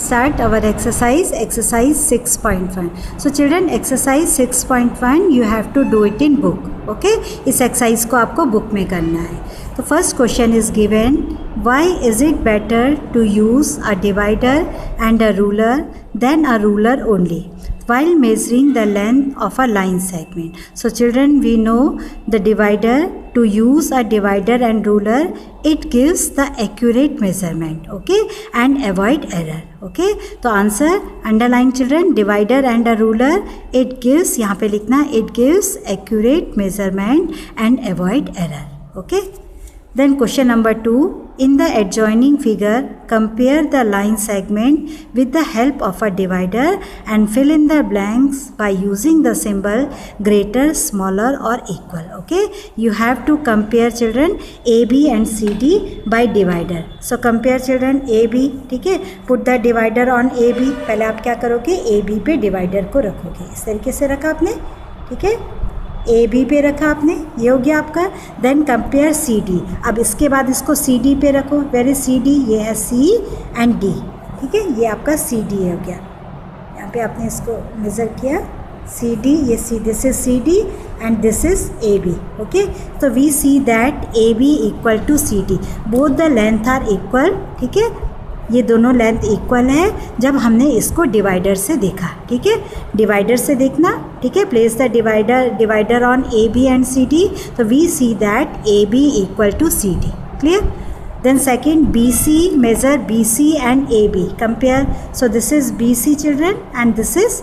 start our exercise 6.1. So children, exercise 6.1 you have to do it in book. Okay, इस exercise को आपको book में करना है. तो first question is given, why is it better to use a divider and a ruler than a ruler only while measuring the length of a line segment? So children, we know the divider, to use a divider and ruler, it gives the accurate measurement, okay, and avoid error. Okay, तो answer underline children, divider and a ruler, it gives, यहाँ पे लिखना, it gives accurate measurement and avoid error. Okay, then question number 2, in the adjoining figure, compare the line segment with the help of a divider and fill in the blanks by using the symbol greater, smaller or equal. Okay, you have to compare children AB and CD by divider. So compare children AB, ठीक है, put the divider on AB. पहले आप क्या करोगे, AB पे divider को रखोगे, इस तरीके से रखा आपने, ठीक है, ए बी पे रखा आपने, ये हो गया आपका. Then compare C D. अब इसके बाद इसको सी डी पे रखो. Where is C D? ये है सी एंड डी, ठीक है, ये आपका सी डी हो गया. यहाँ पे आपने इसको मेज़र किया, सी डी, ये C, this is C D and this is A B. Okay, तो we see that A B equal to C D, both the length are equal. ठीक है, ये दोनों लेंथ इक्वल है जब हमने इसको डिवाइडर से देखा. ठीक है, डिवाइडर से देखना. ठीक है, place the divider on A B and C D. तो we see that A B equal to C D. Clear? Then second, B C, measure B C and A B, compare. So this is B C children and this is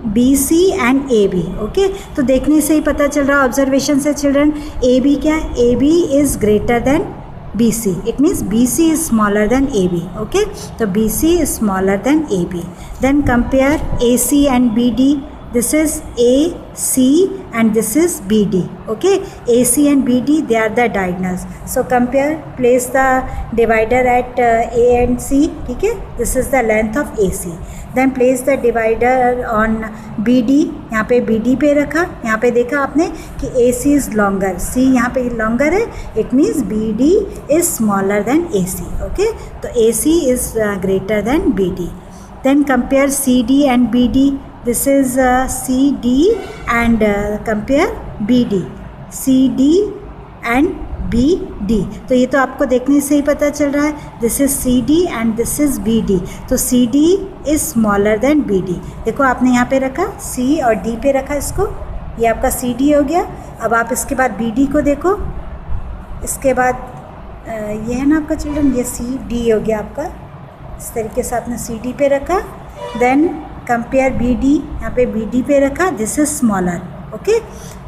B C and A B. Okay, तो देखने से ही पता चल रहा, observation से children, ए B क्या है, A B is greater than BC. It means BC is smaller than AB. Okay, so BC is smaller than AB. Then compare AC and BD. This is AC and this is BD. Okay, AC and BD, they are the diagonals. So compare, place the divider at A and C. ठीक है, this is the length of AC. Then place the divider on BD. यहाँ पे BD पे रखा, यहाँ पे देखा आपने कि AC is longer, C यहाँ पे longer है, it means BD is smaller than AC. Okay, तो AC is greater than BD. Then compare CD and BD. This is CD and compare BD, CD and BD. तो ये तो आपको देखने से ही पता चल रहा है, this is CD and this is BD. तो CD is smaller than BD. देखो आपने यहाँ पे रखा C और D पे रखा इसको, ये आपका CD हो गया. अब आप इसके बाद BD को देखो, इसके बाद ये है ना आपका चिल्ड्रन, ये CD हो गया आपका, इस तरीके से आपने CD पे रखा. देन कंपेयर BD, यहाँ पे BD पे रखा, दिस इज स्मॉलर. ओके,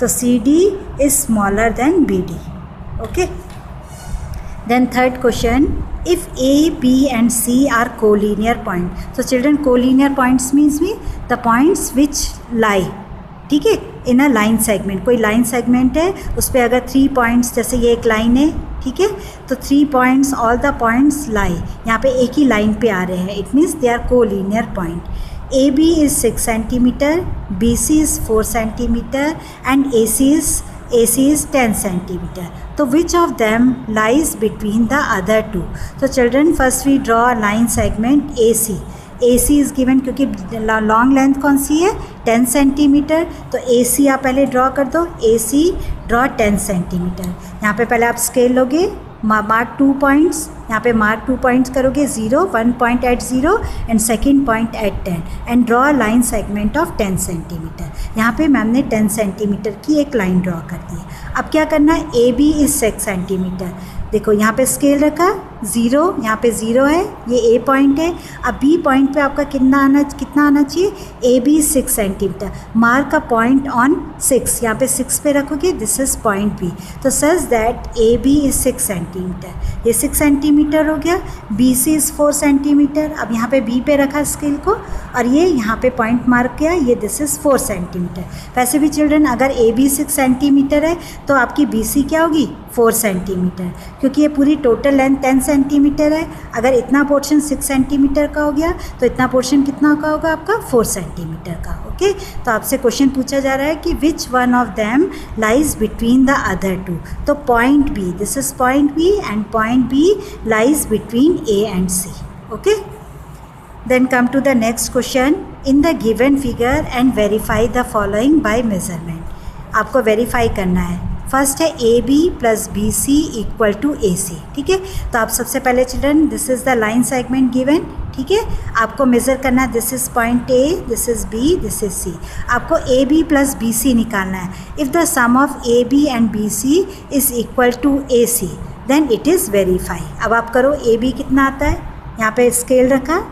तो CD is smaller than BD. Okay, then third question, if A, B and C are collinear points. So children, collinear points means the points which lie, ठीक है, in a line segment. कोई line segment है, उस पर अगर 3 points, जैसे ये एक line है, ठीक है, तो 3 points, all the points lie, यहाँ पे एक ही line पे आ रहे हैं, it means they are collinear point. AB is 6 centimeter, BC is 4 centimeter and AC is 10 centimeter. So which of them lies between the other two? So children, first we draw a line segment AC. AC is given क्योंकि long length कौन सी है, 10 centimetre. तो AC आप पहले draw कर दो, AC draw 10 centimetre. यहाँ पे पहले आप स्केल लोगे, मार्क 2 पॉइंट्स, यहाँ पे मार्क 2 पॉइंट्स करोगे, 0, 1 point at 0 and second point at 10 and draw a line segment of 10 centimetre. यहाँ पे मैम ने 10 सेंटीमीटर की एक लाइन ड्रॉ कर दी है. अब क्या करना है, ए बी इज 6 सेंटीमीटर. देखो यहाँ पे स्केल रखा, 0, यहाँ पे 0 है, ये ए पॉइंट है. अब बी पॉइंट पे आपका कितना आना चाहिए, A B 6 centimetre. Mark a point on 6, यहाँ पे 6 पे रखोगे, दिस इज पॉइंट बी. तो such that A B is 6 centimetre, ये 6 सेंटीमीटर हो गया. B C is 4 centimetre. अब यहाँ पे बी पे रखा स्केल को और ये यहाँ पे पॉइंट मार्क किया, ये दिस इज़ 4 सेंटीमीटर. वैसे भी चिल्ड्रन, अगर ए बी 6 सेंटीमीटर है तो आपकी बी सी क्या होगी, 4 सेंटीमीटर, क्योंकि ये पूरी टोटल लेंथ 10 सेंटीमीटर है. अगर इतना पोर्शन 6 सेंटीमीटर का हो गया तो इतना पोर्शन कितना का होगा आपका, 4 सेंटीमीटर का. ओके, तो आपसे क्वेश्चन पूछा जा रहा है कि which one of them lies between the other two. तो point B, this is point B and point B lies between A and C. Okay, Then come to the next question. In the given figure and verify the following by measurement. आपको verify करना है. First है A B plus B C equal to A C. ठीक है, तो आप सबसे पहले children this is the line segment given. ठीक है, आपको मेज़र करना है. This is point A, this is B, this is C. आपको A B plus B C निकालना है. If the sum of A B and B C is equal to A C then it is verify. अब आप करो. ए B कितना आता है, यहाँ पे स्केल रखा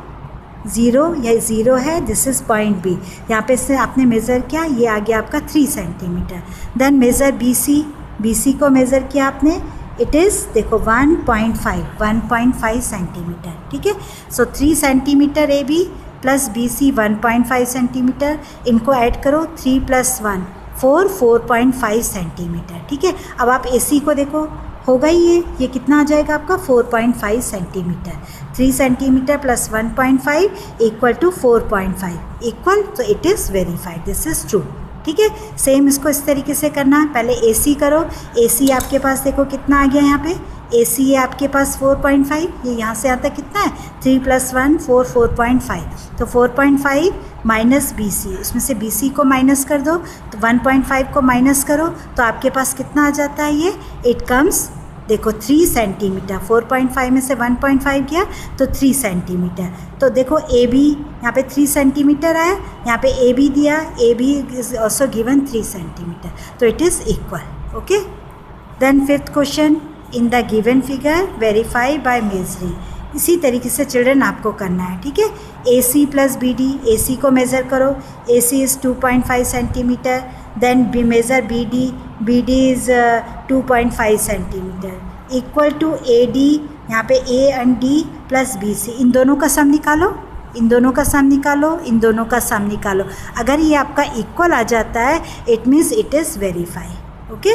0, यह 0 है. This is point B. यहाँ पे से आपने मेज़र किया, ये आ गया आपका 3 centimetre. Then measure B C को मेज़र किया आपने. इट इज़ देखो 1.5 सेंटीमीटर. ठीक है, so 3 centimetre A B plus B C 1.5 centimetre. इनको ऐड करो. 3 + 1 4.5 सेंटीमीटर. ठीक है, अब आप ए सी को देखो, होगा ही ये कितना आ जाएगा आपका 4.5 centimetre. 3 centimetre plus 1.5 equal to 4.5 equal, तो it is verified. This is true. ठीक है, सेम इसको इस तरीके से करना है. पहले ए सी करो. ए सी आपके पास देखो कितना आ गया. यहाँ पे ए सी है आपके पास 4.5. ये यहाँ से आता कितना है 3 + 1 4.5. तो 4.5 माइनस बी सी, उसमें से बी सी को माइनस कर दो. तो 1.5 को माइनस करो तो आपके पास कितना आ जाता है ये. इट कम्स देखो 3 सेंटीमीटर. 4.5 में से 1.5 गया तो 3 सेंटीमीटर. तो देखो ए बी यहाँ पे 3 सेंटीमीटर आया. यहाँ पे ए बी दिया. A B is also given 3 centimetre. तो it is equal. Okay, then 5th question. In the given figure verify by measuring. इसी तरीके से चिल्ड्रन आपको करना है. ठीक है, A C plus B D. A C को मेज़र करो. A C is 2.5 centimetre. Then B measure B D. B D is 2.5 centimetre equal to A D. यहाँ पे A and D plus B C. इन दोनों का सम निकालो. इन दोनों का सम निकालो. इन दोनों का सम निकालो. अगर ये आपका इक्वल आ जाता है it means it is verify. Okay,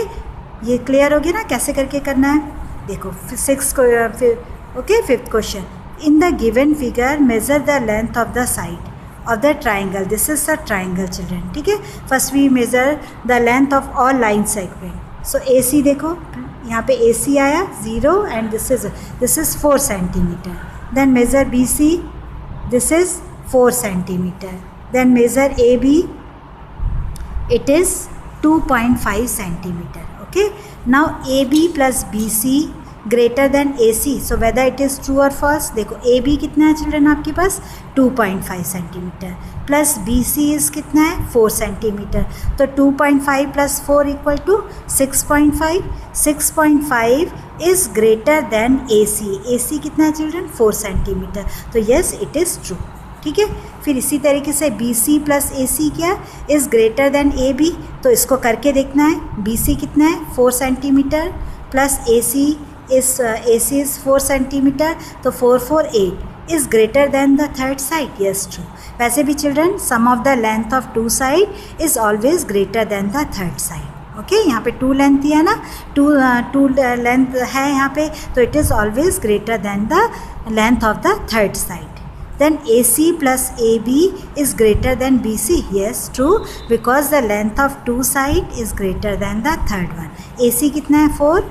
ये क्लियर हो गया ना कैसे करके करना है. देखो 6 को फिर. Okay, 5th question. In the given figure measure the length of the side of the triangle. This is a triangle children. ठीक है, first we measure the length of all line segment. So AC देखो यहाँ पे AC आया 0 and this is 4 centimeter. Then measure BC. This is 4 centimeter. Then measure AB. It is 2.5 centimeter. Okay. Now AB plus BC greater than A C. So whether it is true और false. देखो A B कितना है children आपके पास 2.5 centimetre plus B C is कितना है 4 centimetre. तो 2.5 + 4 equal to 6.5. 6.5 is greater than A C. A C कितना है चिल्ड्रन 4 सेंटीमीटर. तो येस इट इज़ ट्रू. ठीक है, फिर इसी तरीके से B C plus A C क्या is greater than A B. तो इसको करके देखना है. बी सी कितना है 4 centimetre plus A C is 4 centimetre. तो 4 4 8 is greater than the third side. Yes true. वैसे भी children sum of the length of 2 side is always greater than the third side. Okay, यहाँ पे 2 length दिया ना. 2 length है यहाँ पे. तो it is always greater than the length of the third side. Then AC plus AB is greater than BC. Yes, true, because the length of 2 side is greater than the third one. AC कितना है 4.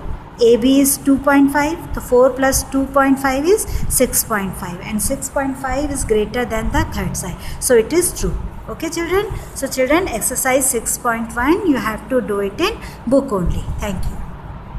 AB is 2.5. तो 4 + 2.5 is 6.5 and 6.5 is greater than the third side. So it is true. Okay children. So children, exercise 6.1 you have to do it in book only. Thank you.